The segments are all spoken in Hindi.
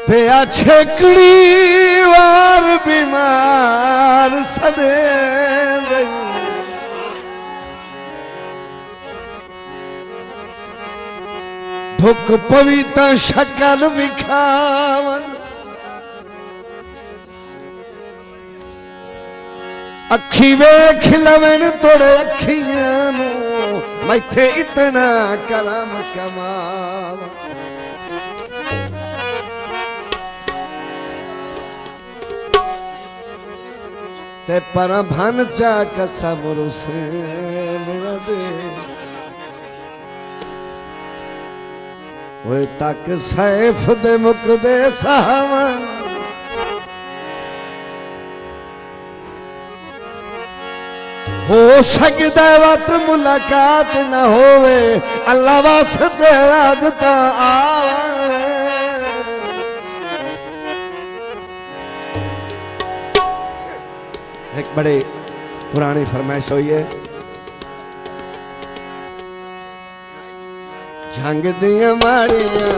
पिया छेकड़ी वार बीमार सदे धुक पविता शकल विखावन अखी वेख लवन तोड़े अखियां मैथे इतना करम कमावा ते पर भन चाक सबुर से दे वो तक सैफ दे मुकदे सावन हो सकदा वत मुलाकात न होवे अल्लाह वास्ते आज ता आवे एक बड़े पुरानी फरमाइश हुई है झंग दिया माड़िया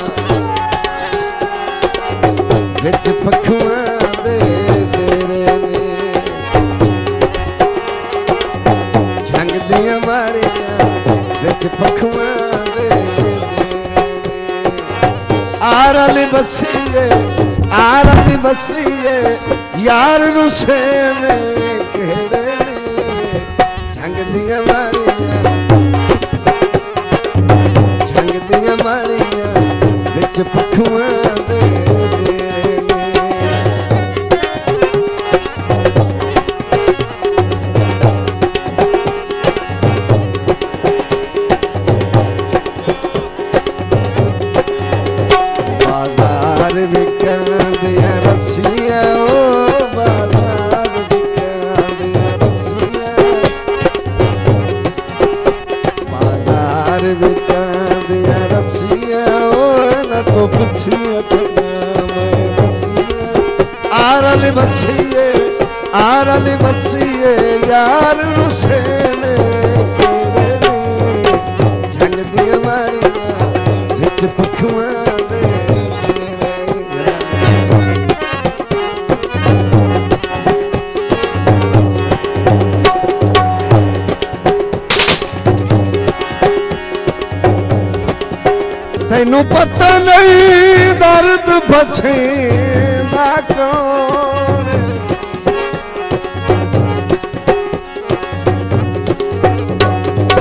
विच पखुआ दे डेरे ने झंग दिया माड़िया विच पखुआ दे डेरे ने आरली बसीए यार रुसे में केड़े ने झंग दिया माड़िया विच पखुआ दे डेरे ने बाजार विकांदिया रसिया ओ बाजार विकांदिया रसिया बाजार विकांदिया रसिया ओ न तो पुछिया मैं रसिया आरली बसिए यार रुसे ने केड़े ने झंग दिया माड़िया विच पखुआ दे तैनू पता नहीं दर्द बछेंदा कौन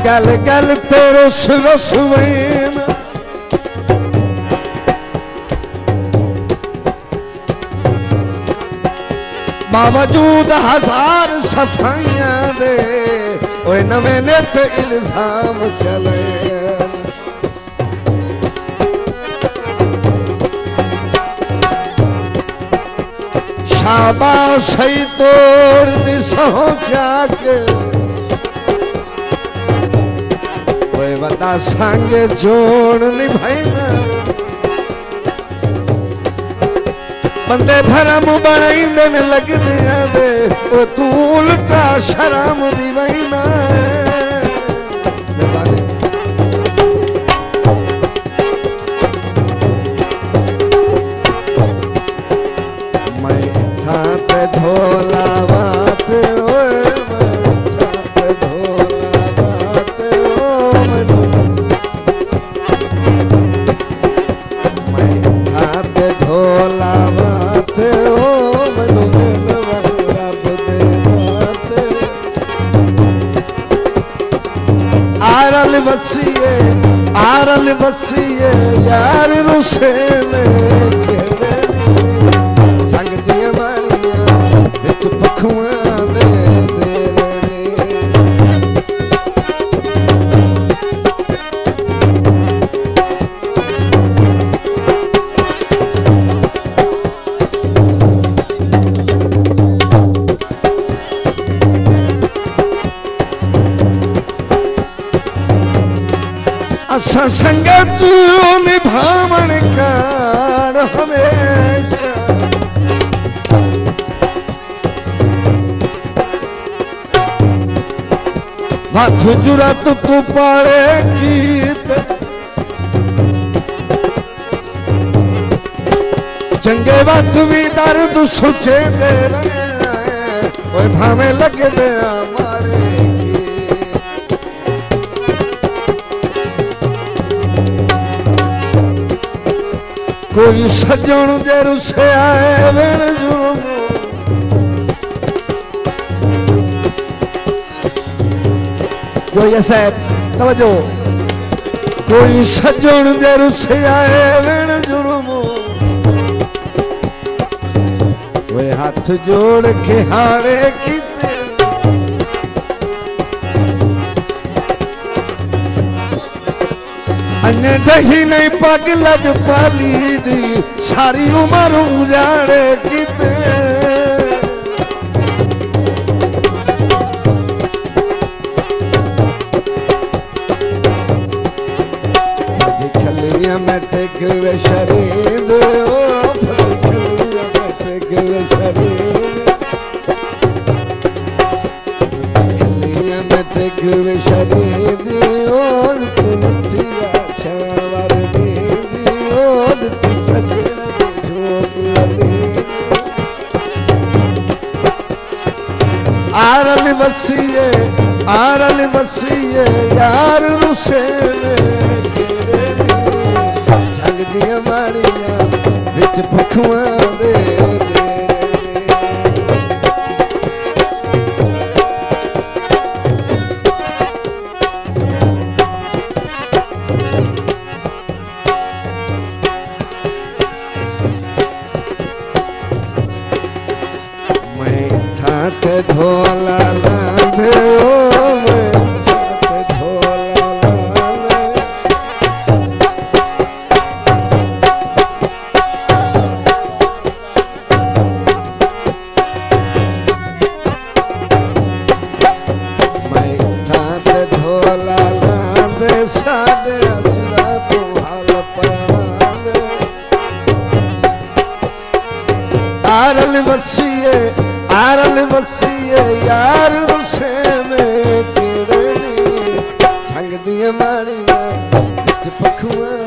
गल गल ते रुस रसवेन बावजूद हजार सफाइयां दे ओए नवें ने ते इल्जाम चले शाबाश सही तोड़ दी सो जाके कोई बता संग जोड़ निभाईना बंदे धर्म बनाईंदे ने लग दिया दे वो तू उल्टा शराम दी वहीना ढोला बात ढोला बात मैं ढोला बात मनु रब दे बात आरल बसिए यार रुसे में झंग दिया माड़िया विच पखुआ दे डेरे ने असा संगत निभावन कान हमेशा हाथ जुरत तू पाड़े गीत जंग ओए वक्त भी दर्द सुचे दे रहे ओए भावे लगे दे मारे कोई सजन दे रुसे आए बिन जुर्म जो ये साहब तवज्जो कोई सजन दे रुसे आए बिन जुर्म वे हाथ जोड़ के हारे कीते अन्य दही नहीं पग लज पाली दी सारी उम्र उजाड़े कीते खलिया में टेक वे शरीद आरल वसीए यार रुसे जग दिया माड़िया विच भुखुआ दे मैं था ते ढोला लांधे आरल वसीए यार रुसे में केड़े नी जंग दिया माड़िया विच पखुआ